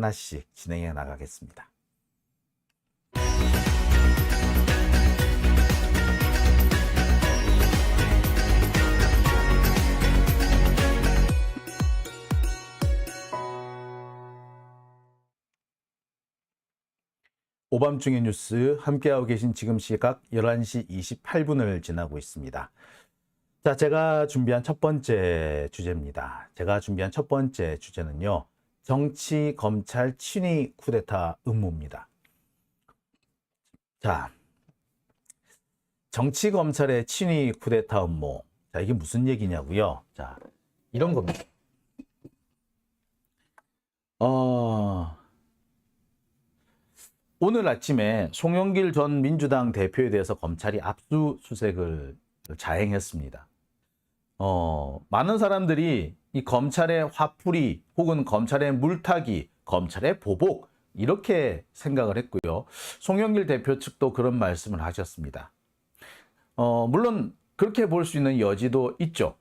하나씩 진행해 나가겠습니다. 오밤중의 뉴스 함께하고 계신 지금 시각 11시 28분을 지나고 있습니다. 자, 제가 준비한 첫 번째 주제입니다. 제가 준비한 첫 번째 주제는요, 정치, 검찰, 친위 쿠데타 음모입니다. 자, 정치, 검찰의 친위 쿠데타 음모. 자, 이게 무슨 얘기냐고요? 자, 이런 겁니다. 오늘 아침에 송영길 전 민주당 대표에 대해서 검찰이 압수수색을 자행했습니다. 많은 사람들이 이 검찰의 화풀이 혹은 검찰의 물타기, 검찰의 보복 이렇게 생각을 했고요. 송영길 대표 측도 그런 말씀을 하셨습니다. 물론 그렇게 볼 수 있는 여지도 있죠.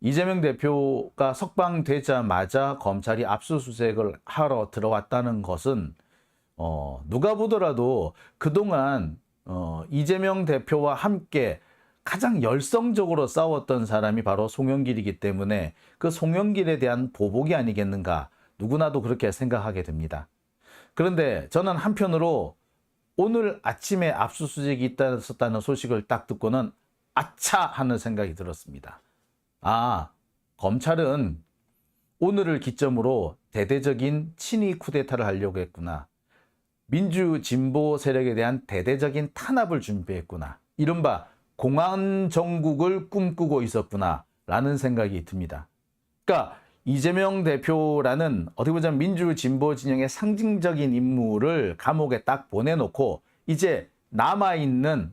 이재명 대표가 석방되자마자 검찰이 압수수색을 하러 들어왔다는 것은 누가 보더라도 그동안 이재명 대표와 함께 가장 열성적으로 싸웠던 사람이 바로 송영길이기 때문에 그 송영길에 대한 보복이 아니겠는가, 누구나도 그렇게 생각하게 됩니다. 그런데 저는 한편으로 오늘 아침에 압수수색이 있었다는 소식을 딱 듣고는 아차 하는 생각이 들었습니다. 아, 검찰은 오늘을 기점으로 대대적인 친위 쿠데타를 하려고 했구나. 민주 진보 세력에 대한 대대적인 탄압을 준비했구나. 이른바 공안 정국을 꿈꾸고 있었구나 라는 생각이 듭니다. 그러니까 이재명 대표라는 어떻게 보자면 민주 진보 진영의 상징적인 인물을 감옥에 딱 보내놓고 이제 남아있는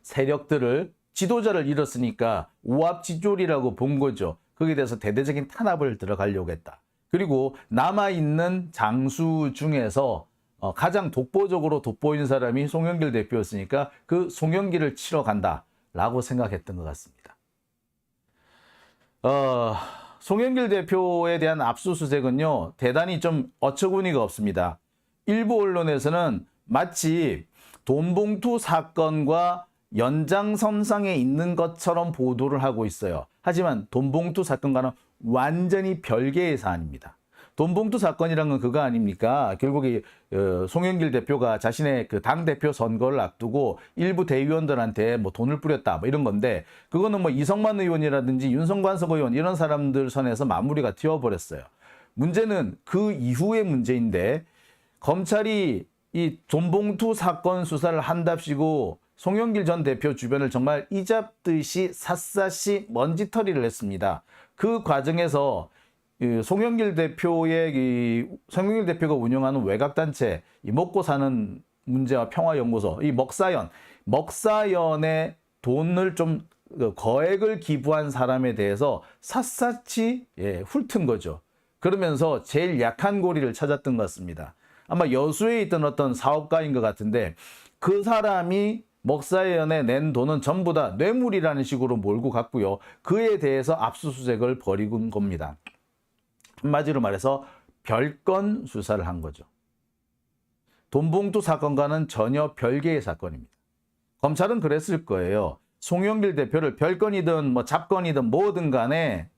세력들을, 지도자를 잃었으니까 오합지졸이라고 본 거죠. 거기에 대해서 대대적인 탄압을 들어가려고 했다. 그리고 남아있는 장수 중에서 가장 독보적으로 돋보이는 사람이 송영길 대표였으니까 그 송영길을 치러 간다라고 생각했던 것 같습니다. 송영길 대표에 대한 압수수색은요, 대단히 좀 어처구니가 없습니다. 일부 언론에서는 마치 돈봉투 사건과 연장선상에 있는 것처럼 보도를 하고 있어요. 하지만 돈봉투 사건과는 완전히 별개의 사안입니다. 돈봉투 사건이란 건 그거 아닙니까? 결국에 송영길 대표가 자신의 그 당대표 선거를 앞두고 일부 대의원들한테 뭐 돈을 뿌렸다 뭐 이런 건데, 그거는 뭐 이성만 의원이라든지 윤성관석 의원 이런 사람들 선에서 마무리가 튀어버렸어요. 문제는 그 이후의 문제인데, 검찰이 이 돈봉투 사건 수사를 한답시고 송영길 전 대표 주변을 정말 이잡듯이 샅샅이 먼지털이를 했습니다. 그 과정에서 송영길 대표가 운영하는 외곽단체, 이 먹고 사는 문제와 평화연구소, 이 먹사연에 돈을 좀 거액을 기부한 사람에 대해서 샅샅이 훑은 거죠. 그러면서 제일 약한 고리를 찾았던 것 같습니다. 아마 여수에 있던 어떤 사업가인 것 같은데, 그 사람이 먹사연에 낸 돈은 전부 다 뇌물이라는 식으로 몰고 갔고요. 그에 대해서 압수수색을 벌이고 겁니다. 한마디로 말해서 별건 수사를 한 거죠. 돈봉투 사건과는 전혀 별개의 사건입니다. 검찰은 그랬을 거예요. 송영길 대표를 별건이든 뭐 잡건이든 뭐든 간에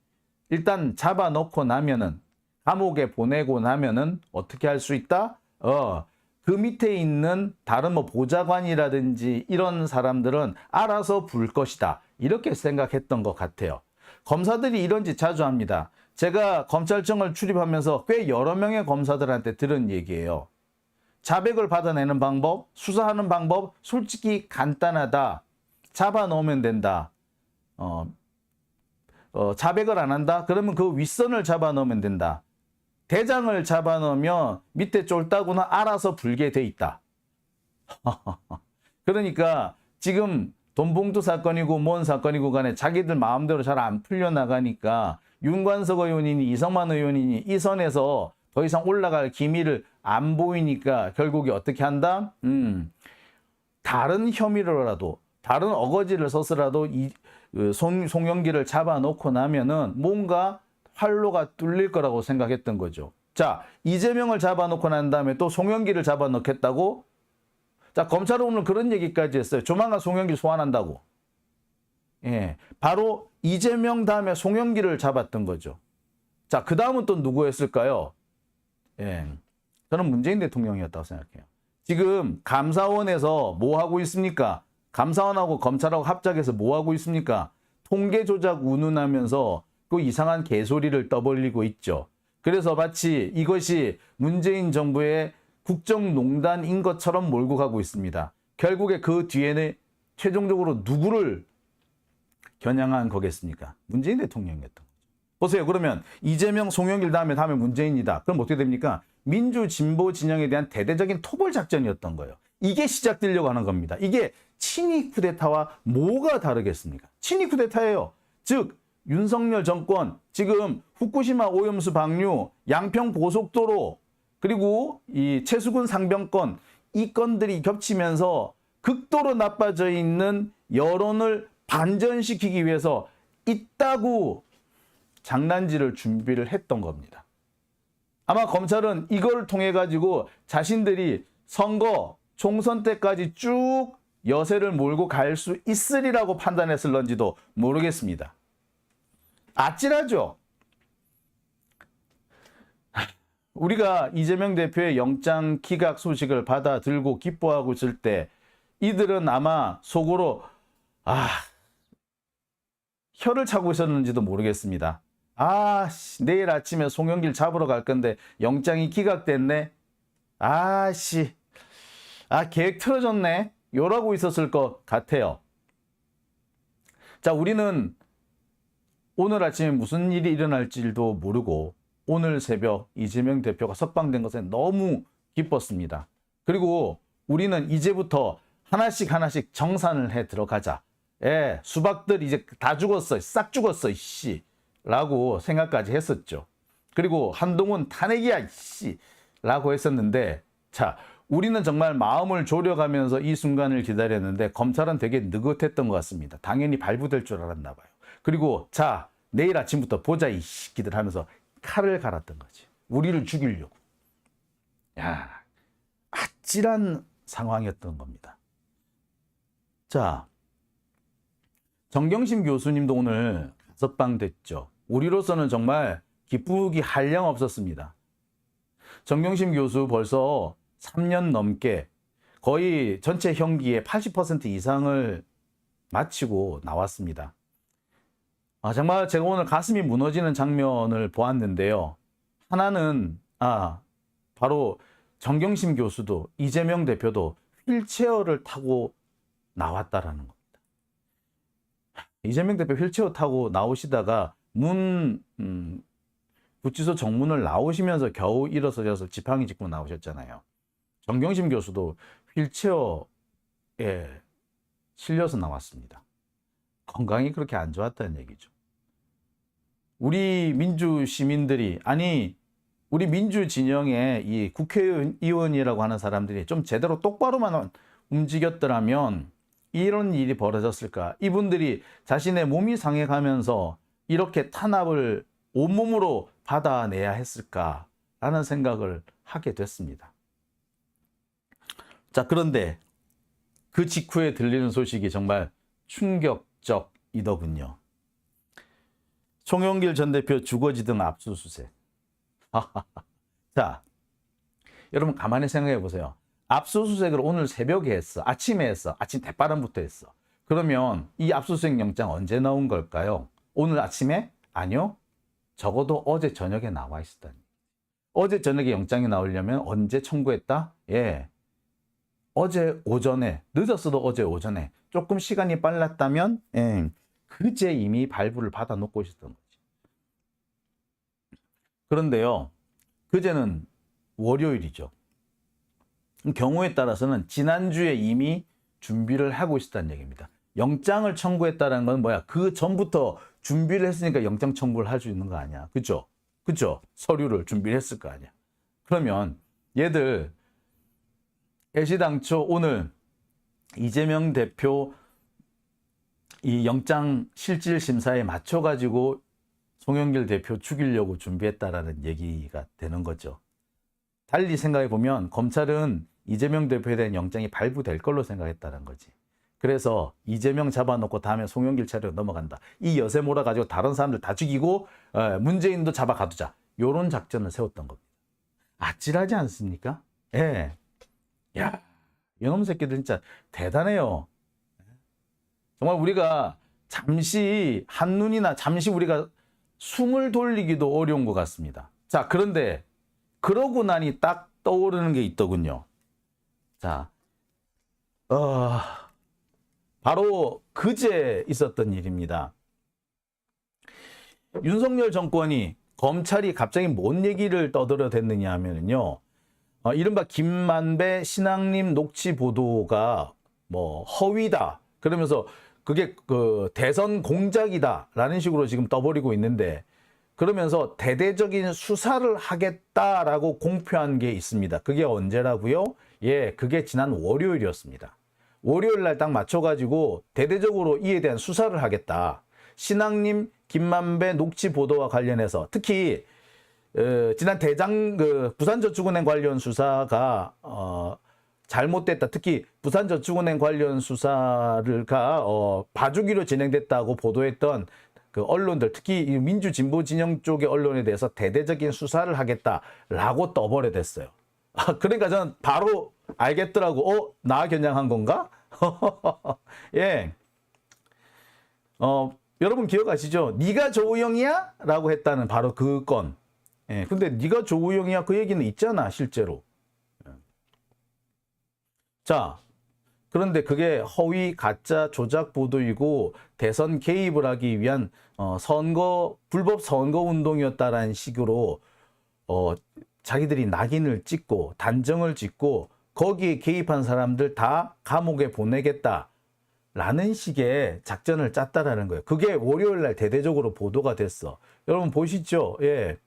일단 잡아놓고 나면은, 감옥에 보내고 나면은 어떻게 할 수 있다? 그 밑에 있는 다른 뭐 보좌관이라든지 이런 사람들은 알아서 불 것이다. 이렇게 생각했던 것 같아요. 검사들이 이런 짓 자주 합니다. 제가 검찰청을 출입하면서 꽤 여러 명의 검사들한테 들은 얘기예요. 자백을 받아내는 방법, 수사하는 방법 솔직히 간단하다. 잡아놓으면 된다. 자백을 안 한다? 그러면 그 윗선을 잡아놓으면 된다. 대장을 잡아놓으면 밑에 쫄따구는 알아서 불게 돼 있다. 그러니까 지금 돈봉투 사건이고 뭔 사건이고 간에 자기들 마음대로 잘 안 풀려나가니까 윤관석 의원이니 이성만 의원이니 이 선에서 더 이상 올라갈 기미를 안 보이니까 결국에 어떻게 한다? 다른 혐의로라도, 다른 어거지를 써서라도 송영길을 잡아놓고 나면은 뭔가 활로가 뚫릴 거라고 생각했던 거죠. 자, 이재명을 잡아놓고 난 다음에 또 송영길을 잡아놓겠다고? 자, 검찰은 오늘 그런 얘기까지 했어요. 조만간 송영길 소환한다고. 예, 바로 이재명 다음에 송영길을 잡았던 거죠. 자, 그 다음은 또 누구였을까요? 예, 저는 문재인 대통령이었다고 생각해요. 지금 감사원에서 뭐 하고 있습니까? 감사원하고 검찰하고 합작해서 뭐 하고 있습니까? 통계 조작 운운하면서 그 이상한 개소리를 떠벌리고 있죠. 그래서 마치 이것이 문재인 정부의 국정농단인 것처럼 몰고 가고 있습니다. 결국에 그 뒤에는 최종적으로 누구를 겨냥한 거겠습니까? 문재인 대통령이었던 거죠. 보세요. 그러면 이재명, 송영길 다음에 문재인이다. 그럼 어떻게 됩니까? 민주 진보 진영에 대한 대대적인 토벌 작전이었던 거예요. 이게 시작되려고 하는 겁니다. 이게 친위 쿠데타와 뭐가 다르겠습니까? 친위 쿠데타예요. 즉 윤석열 정권 지금 후쿠시마 오염수 방류, 양평 고속도로 그리고 이 최수근 상병권 이 건들이 겹치면서 극도로 나빠져 있는 여론을 반전시키기 위해서 이따구 장난질을 준비를 했던 겁니다. 아마 검찰은 이걸 통해 가지고 자신들이 선거 총선 때까지 쭉 여세를 몰고 갈 수 있으리라고 판단했을런지도 모르겠습니다. 아찔하죠. 우리가 이재명 대표의 영장 기각 소식을 받아들고 기뻐하고 있을 때 이들은 아마 속으로 혀를 차고 있었는지도 모르겠습니다. 내일 아침에 송영길 잡으러 갈 건데 영장이 기각됐네. 계획 틀어졌네. 요라고 있었을 것 같아요. 자, 우리는 오늘 아침에 무슨 일이 일어날지도 모르고 오늘 새벽 이재명 대표가 석방된 것에 너무 기뻤습니다. 그리고 우리는 이제부터 하나씩 정산을 해 들어가자. 수박들 이제 다 죽었어. 싹 죽었어. 라고 생각까지 했었죠. 그리고 한동훈 탄핵이야. 라고 했었는데 자, 우리는 정말 마음을 졸여가면서 이 순간을 기다렸는데 검찰은 되게 느긋했던 것 같습니다. 당연히 발부될 줄 알았나 봐요. 그리고 자, 내일 아침부터 보자 이 새끼들 하면서 칼을 갈았던 거지. 우리를 죽이려고. 아찔한 상황이었던 겁니다. 자, 정경심 교수님도 오늘 석방됐죠. 우리로서는 정말 기쁘기 한량 없었습니다. 정경심 교수 벌써 3년 넘게 거의 전체 형기의 80% 이상을 마치고 나왔습니다. 정말 제가 오늘 가슴이 무너지는 장면을 보았는데요. 하나는 바로 정경심 교수도 이재명 대표도 휠체어를 타고 나왔다라는 겁니다. 이재명 대표 휠체어 타고 나오시다가 구치소 정문을 나오시면서 겨우 일어서셔서 지팡이 짚고 나오셨잖아요. 정경심 교수도 휠체어에 실려서 나왔습니다. 건강이 그렇게 안 좋았다는 얘기죠. 우리 민주 시민들이 우리 민주 진영의 이 국회의원이라고 하는 사람들이 좀 제대로 똑바로만 움직였더라면 이런 일이 벌어졌을까? 이분들이 자신의 몸이 상해가면서 이렇게 탄압을 온몸으로 받아내야 했을까라는 생각을 하게 됐습니다. 자, 그런데 그 직후에 들리는 소식이 정말 충격적이더군요. 송영길 전 대표 주거지 등 압수수색. 자, 여러분 가만히 생각해 보세요. 압수수색을 오늘 새벽에 했어. 아침에 했어. 아침 대바람부터 했어. 그러면 이 압수수색 영장 언제 나온 걸까요? 오늘 아침에? 아니요. 적어도 어제 저녁에 나와 있었다니. 어제 저녁에 영장이 나오려면 언제 청구했다? 어제 오전에, 늦었어도 어제 오전에, 조금 시간이 빨랐다면 그제 이미 발부를 받아 놓고 있었던 거지. 그런데요, 그제는 월요일이죠. 경우에 따라서는 지난주에 이미 준비를 하고 있었다는 얘기입니다. 영장을 청구했다는 건 뭐야? 그 전부터 준비를 했으니까 영장 청구를 할 수 있는 거 아니야. 그죠? 서류를 준비를 했을 거 아니야. 그러면 얘들 애시당초 오늘 이재명 대표 이 영장 실질 심사에 맞춰가지고 송영길 대표 죽이려고 준비했다라는 얘기가 되는 거죠. 달리 생각해 보면 검찰은 이재명 대표에 대한 영장이 발부될 걸로 생각했다는 거지. 그래서 이재명 잡아놓고 다음에 송영길 차례로 넘어간다. 이 여세 몰아가지고 다른 사람들 다 죽이고 문재인도 잡아 가두자. 요런 작전을 세웠던 겁니다. 아찔하지 않습니까? 예. 야, 이놈 새끼들 진짜 대단해요. 정말 우리가 잠시 한눈이나 잠시 우리가 숨을 돌리기도 어려운 것 같습니다. 자, 그런데 그러고 나니 딱 떠오르는 게 있더군요. 자, 바로 그제 있었던 일입니다. 윤석열 정권이 검찰이 갑자기 뭔 얘기를 떠들어댔느냐 하면요. 이른바 김만배 신앙림 녹취 보도가 뭐 허위다. 그러면서 그게 그 대선 공작이다라는 식으로 지금 떠버리고 있는데 그러면서 대대적인 수사를 하겠다라고 공표한 게 있습니다. 그게 언제라고요? 예, 그게 지난 월요일이었습니다. 월요일 날 딱 맞춰가지고 대대적으로 이에 대한 수사를 하겠다. 신앙림 김만배 녹취 보도와 관련해서 특히 지난 부산저축은행 관련 수사가 잘못됐다. 특히 부산저축은행 관련 수사를 봐주기로 진행됐다고 보도했던 그 언론들, 특히 민주 진보 진영 쪽의 언론에 대해서 대대적인 수사를 하겠다라고 떠버려 됐어요. 그러니까 저는 바로 알겠더라고. 나 겨냥한 건가? 예. 여러분 기억하시죠? 네가 조우영이야? 라고 했다는 바로 그 건. 예. 근데 네가 조우영이야? 그 얘기는 있잖아, 실제로. 자, 그런데 그게 허위, 가짜, 조작 보도이고 대선 개입을 하기 위한 불법 선거 운동이었다라는 식으로 자기들이 낙인을 찍고 단정을 짓고 거기에 개입한 사람들 다 감옥에 보내겠다라는 식의 작전을 짰다라는 거예요. 그게 월요일 날 대대적으로 보도가 됐어. 여러분 보시죠. 예.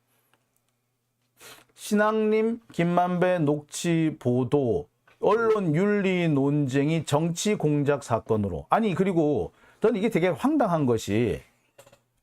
신앙림 김만배 녹취 보도 언론 윤리 논쟁이 정치 공작 사건으로. 아니 그리고 저는 이게 되게 황당한 것이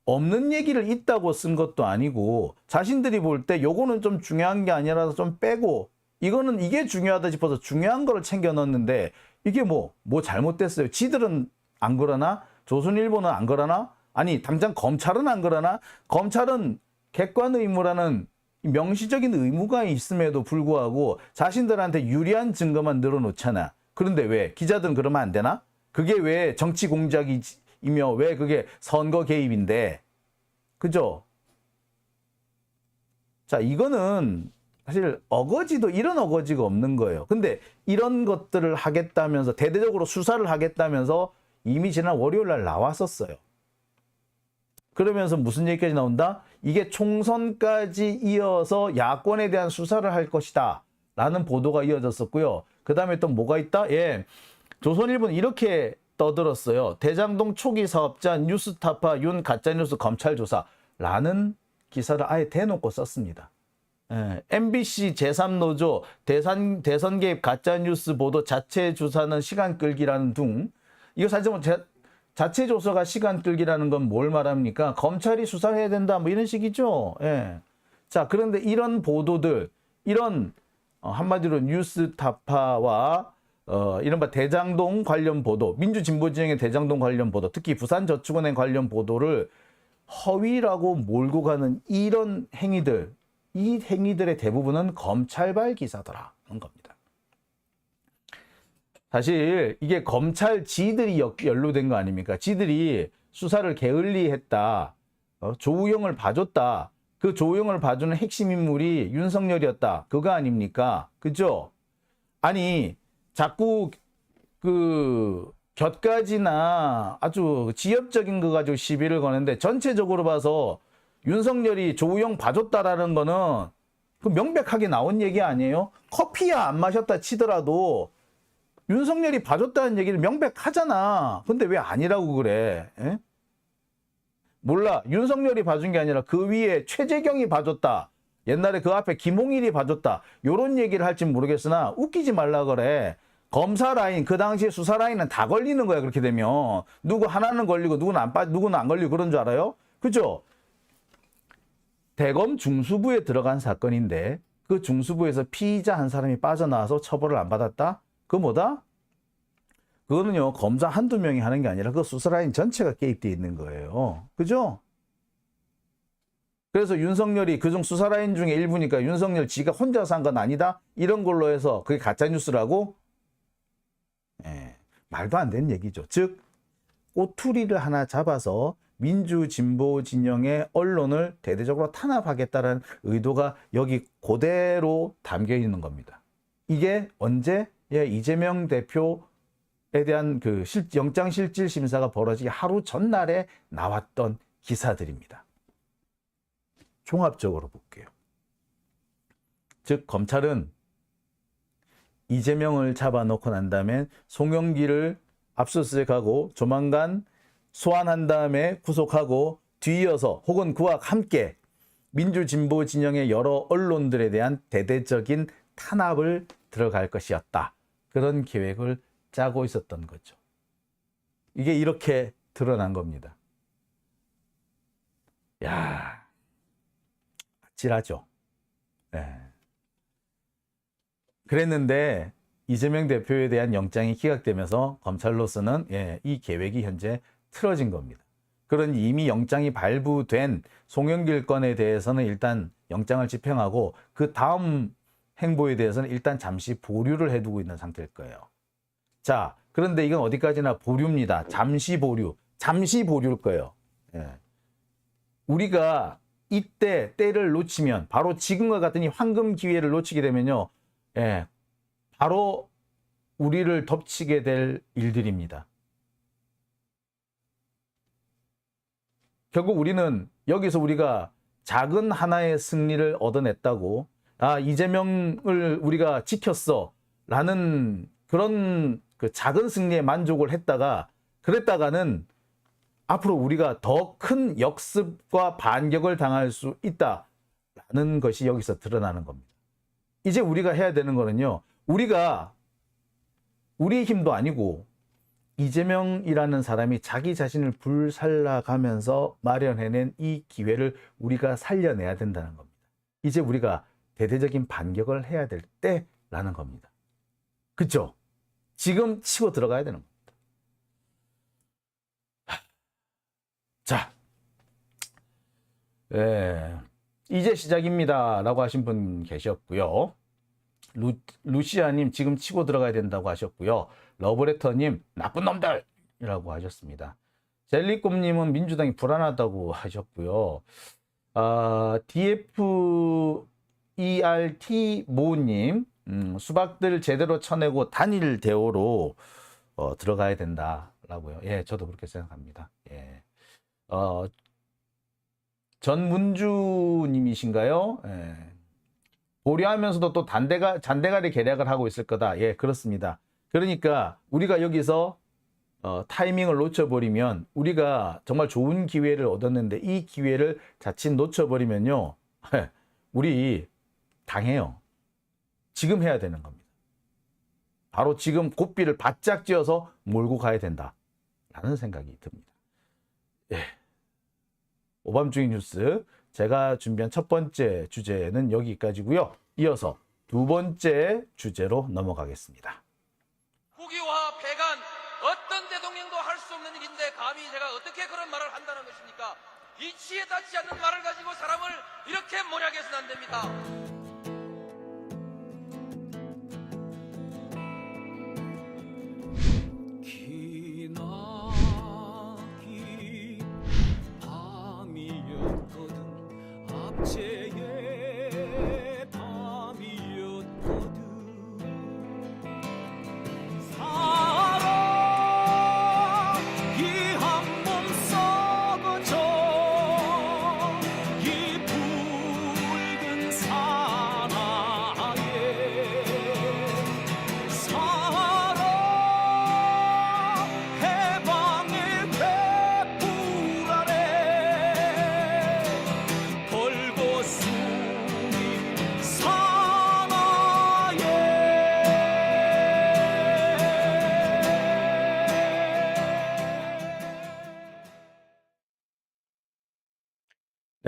없는 얘기를 있다고 쓴 것도 아니고 자신들이 볼 때 요거는 좀 중요한 게 아니라서 좀 빼고 이게 중요하다 싶어서 중요한 거를 챙겨 넣었는데 이게 뭐 잘못됐어요. 지들은 안 그러나? 조선일보는 안 그러나? 아니 당장 검찰은 안 그러나? 검찰은 객관 의무라는 명시적인 의무가 있음에도 불구하고 자신들한테 유리한 증거만 늘어놓잖아. 그런데 왜? 기자들은 그러면 안 되나? 그게 왜 정치 공작이며 왜 그게 선거 개입인데? 그죠? 자, 이거는 사실 이런 어거지가 없는 거예요. 근데 이런 것들을 하겠다면서 대대적으로 수사를 하겠다면서 이미 지난 월요일 날 나왔었어요. 그러면서 무슨 얘기까지 나온다? 이게 총선까지 이어서 야권에 대한 수사를 할 것이다 라는 보도가 이어졌었고요. 그 다음에 또 뭐가 있다? 예, 조선일보는 이렇게 떠들었어요. 대장동 초기 사업자 뉴스타파 윤 가짜뉴스 검찰 조사라는 기사를 아예 대놓고 썼습니다. 예, MBC 제3노조 대선 개입 가짜뉴스 보도 자체 조사는 시간 끌기라는 둥. 이거 사실 뭐 자체 조사가 시간 끌기라는 건 뭘 말합니까? 검찰이 수사를 해야 된다 뭐 이런 식이죠. 예. 자, 그런데 이런 보도들, 이런 한마디로 뉴스타파와 이른바 대장동 관련 보도, 민주진보진영의 대장동 관련 보도, 특히 부산저축은행 관련 보도를 허위라고 몰고 가는 이런 행위들, 이 행위들의 대부분은 검찰발 기사더라는 겁니다. 사실 이게 검찰 지들이 연루된 거 아닙니까? 지들이 수사를 게을리했다. 조우영을 봐줬다. 그 조우영을 봐주는 핵심 인물이 윤석열이었다. 그거 아닙니까? 그죠? 아니 자꾸 그 곁가지나 아주 지엽적인 거 가지고 시비를 거는데 전체적으로 봐서 윤석열이 조우영 봐줬다라는 거는 그 명백하게 나온 얘기 아니에요? 커피야 안 마셨다 치더라도 윤석열이 봐줬다는 얘기를 명백하잖아. 근데 왜 아니라고 그래? 에? 몰라. 윤석열이 봐준 게 아니라 그 위에 최재경이 봐줬다. 옛날에 그 앞에 김홍일이 봐줬다. 요런 얘기를 할진 모르겠으나 웃기지 말라 그래. 검사 라인, 그 당시에 수사 라인은 다 걸리는 거야. 그렇게 되면 누구 하나는 걸리고 누구는 안 걸리고 그런 줄 알아요? 그죠? 대검 중수부에 들어간 사건인데 그 중수부에서 피의자 한 사람이 빠져나와서 처벌을 안 받았다? 그거 뭐다? 그거는요, 검사 한두 명이 하는 게 아니라 그 수사라인 전체가 개입되어 있는 거예요. 그죠? 그래서 윤석열이 그중 수사라인 중에 일부니까 윤석열 지가 혼자서 한 건 아니다? 이런 걸로 해서 그게 가짜뉴스라고? 예, 말도 안 되는 얘기죠. 즉, 꼬투리를 하나 잡아서 민주진보 진영의 언론을 대대적으로 탄압하겠다는 의도가 여기 그대로 담겨 있는 겁니다. 이게 언제? 예, 이재명 대표에 대한 그 영장실질심사가 벌어지기 하루 전날에 나왔던 기사들입니다. 종합적으로 볼게요. 즉, 검찰은 이재명을 잡아놓고 난 다음에 송영길을 압수수색하고 조만간 소환한 다음에 구속하고 뒤이어서 혹은 그와 함께 민주진보 진영의 여러 언론들에 대한 대대적인 탄압을 들어갈 것이었다. 그런 계획을 짜고 있었던 거죠. 이게 이렇게 드러난 겁니다. 야, 아찔하죠. 네. 그랬는데 이재명 대표에 대한 영장이 기각되면서 검찰로서는 이 계획이 현재 틀어진 겁니다. 그러니 이미 영장이 발부된 송영길 건에 대해서는 일단 영장을 집행하고 그 다음 행보에 대해서는 일단 잠시 보류를 해두고 있는 상태일 거예요. 자, 그런데 이건 어디까지나 보류입니다. 잠시 보류. 잠시 보류일 거예요. 우리가 이때 때를 놓치면 바로 지금과 같은 이 황금 기회를 놓치게 되면요. 바로 우리를 덮치게 될 일들입니다. 결국 우리는 여기서 우리가 작은 하나의 승리를 얻어냈다고, 아, 이재명을 우리가 지켰어 라는 그런 그 작은 승리에 만족을 그랬다가는 앞으로 우리가 더 큰 역습과 반격을 당할 수 있다라는 것이 여기서 드러나는 겁니다. 이제 우리가 해야 되는 거는요, 우리가 우리 힘도 아니고 이재명이라는 사람이 자기 자신을 불살라가면서 마련해낸 이 기회를 우리가 살려내야 된다는 겁니다. 이제 우리가 대대적인 반격을 해야 될 때라는 겁니다. 그렇죠? 지금 치고 들어가야 되는 겁니다. 자, 이제 시작입니다 라고 하신 분 계셨고요. 루시아님 지금 치고 들어가야 된다고 하셨고요. 러브레터님 나쁜 놈들이라고 하셨습니다. 젤리꿈님은 민주당이 불안하다고 하셨고요. DFERT 모님 수박들 제대로 쳐내고 단일 대오로 들어가야 된다라고요. 예, 저도 그렇게 생각합니다. 예. 전문주님이신가요? 예. 고려하면서도 또 잔대가리 계략을 하고 있을 거다. 예, 그렇습니다. 그러니까 우리가 여기서 타이밍을 놓쳐버리면 우리가 정말 좋은 기회를 얻었는데 이 기회를 자칫 놓쳐버리면요. 우리 당해요. 지금 해야 되는 겁니다. 바로 지금 고삐를 바짝 쥐어서 몰고 가야 된다라는 생각이 듭니다. 예. 오밤중이 뉴스 제가 준비한 첫 번째 주제는 여기까지고요. 이어서 두 번째 주제로 넘어가겠습니다. 국유화 폐간 어떤 대통령도 할 수 없는 일인데 감히 제가 어떻게 그런 말을 한다는 것입니까? 이치에 닿지 않는 말을 가지고 사람을 이렇게 몰약해서는 안 됩니다. 제의 밤이었거든 사랑이 한 몸 썩어져 이 붉은 사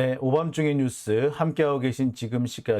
네, 오밤중의 뉴스 함께하고 계신 지금 시각